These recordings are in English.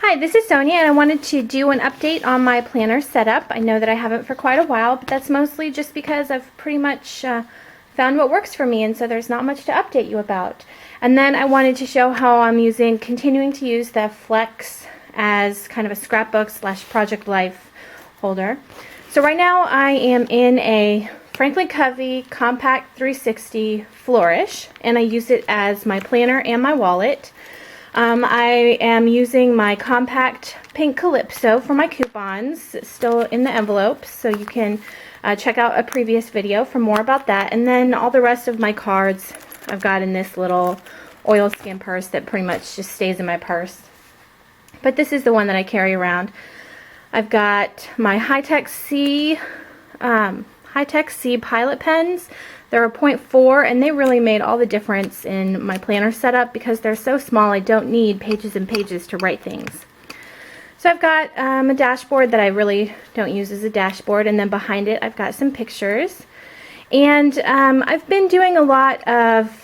Hi, this is Sonia, and I wanted to do an update on my planner setup. I know that I haven't for quite a while, but that's mostly just because I've pretty much found what works for me, and so there's not much to update you about. And then I wanted to show how I'm continuing to use the Flex as kind of a scrapbook / project life holder. So right now I am in a Franklin Covey Compact 360 Flourish, and I use it as my planner and my wallet. I am using my compact pink Calypso for my coupons. It's still in the envelopes, so you can check out a previous video for more about that. And then all the rest of my cards I've got in this little oilskin purse that pretty much just stays in my purse. But this is the one that I carry around. I've got my High-Tech C pilot pens. They're a 0.4, and they really made all the difference in my planner setup because they're so small I don't need pages and pages to write things. So I've got a dashboard that I really don't use as a dashboard, and then behind it I've got some pictures. And I've been doing a lot of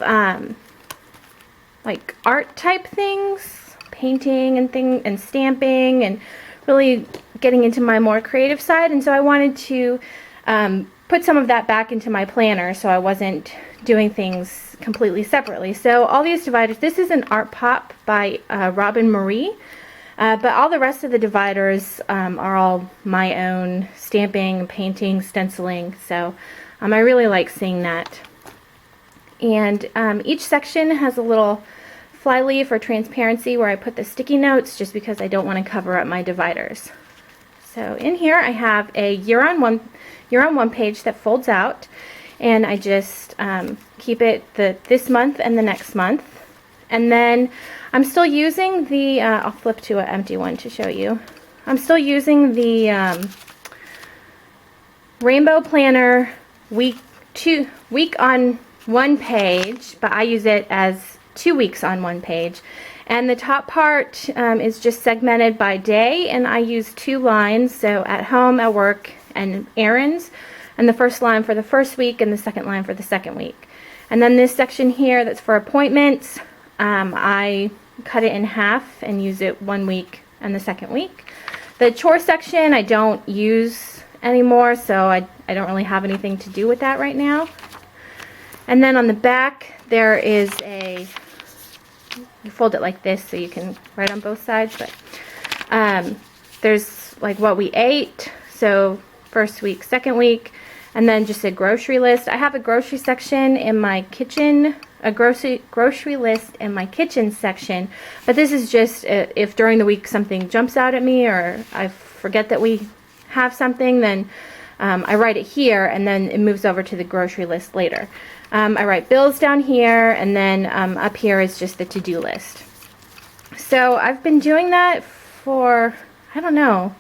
like art type things, painting and stamping, and really getting into my more creative side, and so I wanted to put some of that back into my planner so I wasn't doing things completely separately. So all these dividers, this is an art pop by Robin Marie, but all the rest of the dividers are all my own stamping, painting, stenciling, so I really like seeing that. And each section has a little flyleaf or transparency where I put the sticky notes just because I don't want to cover up my dividers. So in here I have a year on one page that folds out, and I just keep it this month and the next month. And then I'm still using the I'll flip to an empty one to show you. I'm still using the Rainbow Planner week on one page, but I use it as 2 weeks on one page. And the top part is just segmented by day, and I use 2 lines, so at home, at work, and errands, and the first line for the first week and the second line for the second week. And then this section here that's for appointments, I cut it in half and use it 1 week and the second week. The chore section I don't use anymore, so I don't really have anything to do with that right now. And then on the back there is you fold it like this so you can write on both sides, but there's like what we ate, so first week, second week, and then just a grocery list. I have a grocery section in my kitchen, a grocery list in my kitchen section, but this is just if during the week something jumps out at me or I forget that we have something, then I write it here, and then it moves over to the grocery list later. I write bills down here, and then up here is just the to-do list. So I've been doing that for, I don't know,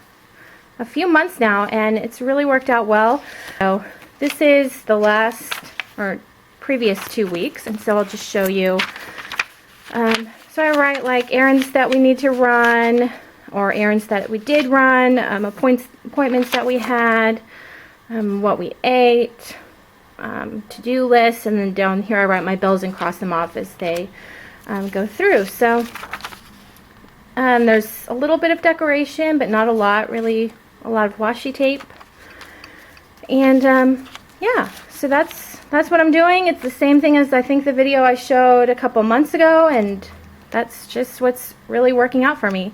a few months now, and it's really worked out well. So this is the last or previous 2 weeks, and so I'll just show you. So I write like errands that we need to run, or errands that we did run, appointments that we had, what we ate, to-do lists, and then down here I write my bills and cross them off as they go through. So there's a little bit of decoration, but not a lot, really a lot of washi tape. And yeah, so that's what I'm doing. It's the same thing as I think the video I showed a couple months ago, and that's just what's really working out for me.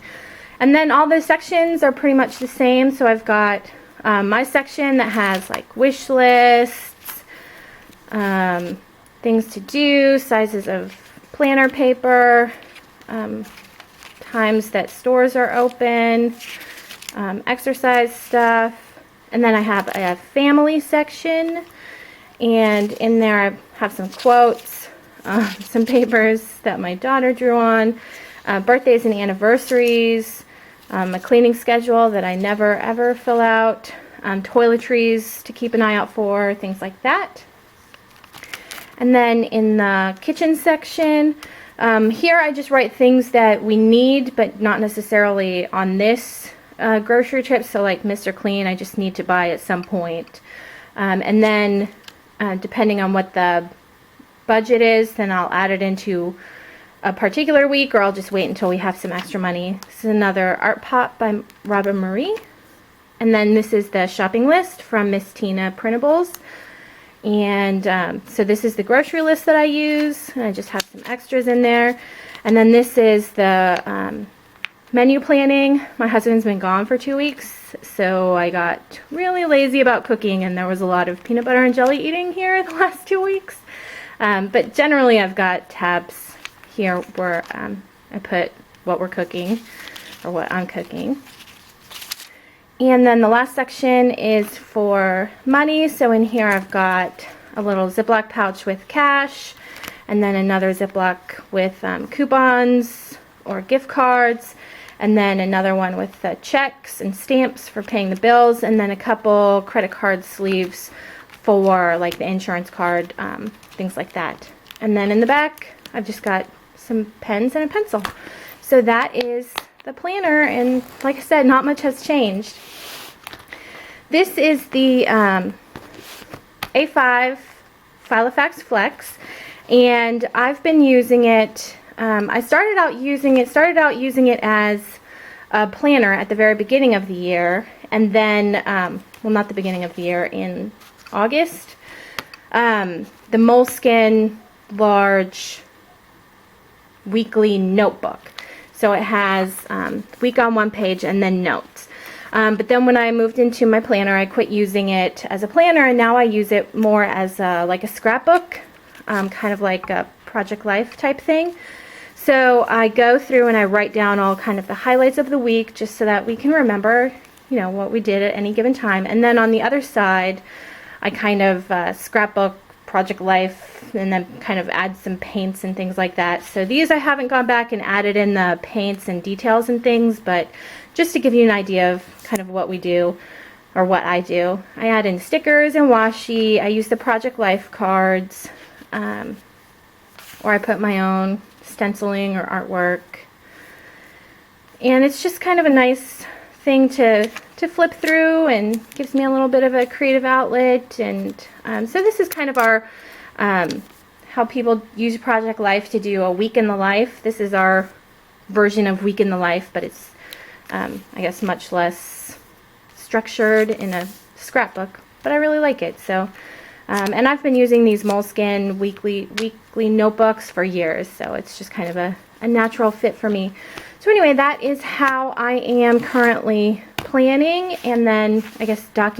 And then all the sections are pretty much the same. So I've got my section that has like wish lists, things to do, sizes of planner paper, times that stores are open, exercise stuff, and then I have a family section, and in there I have some quotes, some papers that my daughter drew on, birthdays and anniversaries, a cleaning schedule that I never ever fill out, toiletries to keep an eye out for, things like that. And then in the kitchen section, here I just write things that we need, but not necessarily on this grocery trip. So like Mr. Clean, I just need to buy at some point. And then depending on what the budget is, then I'll add it into a particular week, or I'll just wait until we have some extra money. This is another art pot by Robin Marie. And then this is the shopping list from Miss Tina Printables. And so this is the grocery list that I use. And I just have some extras in there. And then this is the menu planning. My husband's been gone for 2 weeks, so I got really lazy about cooking, and there was a lot of peanut butter and jelly eating here the last 2 weeks. But generally I've got tabs here where I put what we're cooking, or what I'm cooking. And then the last section is for money. So in here I've got a little Ziploc pouch with cash, and then another Ziploc with coupons or gift cards, and then another one with checks and stamps for paying the bills, and then a couple credit card sleeves for like the insurance card, things like that. And then in the back I've just got some pens and a pencil. So that is the planner, and like I said, not much has changed. This is the A5 Filofax Flex, and I've been using it. I started out using it as a planner at the very beginning of the year, and then, well, not the beginning of the year, in August. The Moleskine large weekly notebook. So it has week on one page and then notes. But then when I moved into my planner, I quit using it as a planner, and now I use it more as like a scrapbook, kind of like a Project Life type thing. So I go through and I write down all kind of the highlights of the week, just so that we can remember, you know, what we did at any given time. And then on the other side, I kind of scrapbook Project Life, and then kind of add some paints and things like that. So these I haven't gone back and added in the paints and details and things, but just to give you an idea of kind of what we do, or what I do. I add in stickers and washi. I use the Project Life cards, or I put my own stenciling or artwork. And it's just kind of a nice thing to flip through, and gives me a little bit of a creative outlet. And so this is kind of our how people use Project Life to do a week in the life. This is our version of week in the life, but it's I guess much less structured in a scrapbook, but I really like it. So and I've been using these Moleskine weekly notebooks for years, so it's just kind of a natural fit for me. So anyway, that is how I am currently planning, and then I guess documenting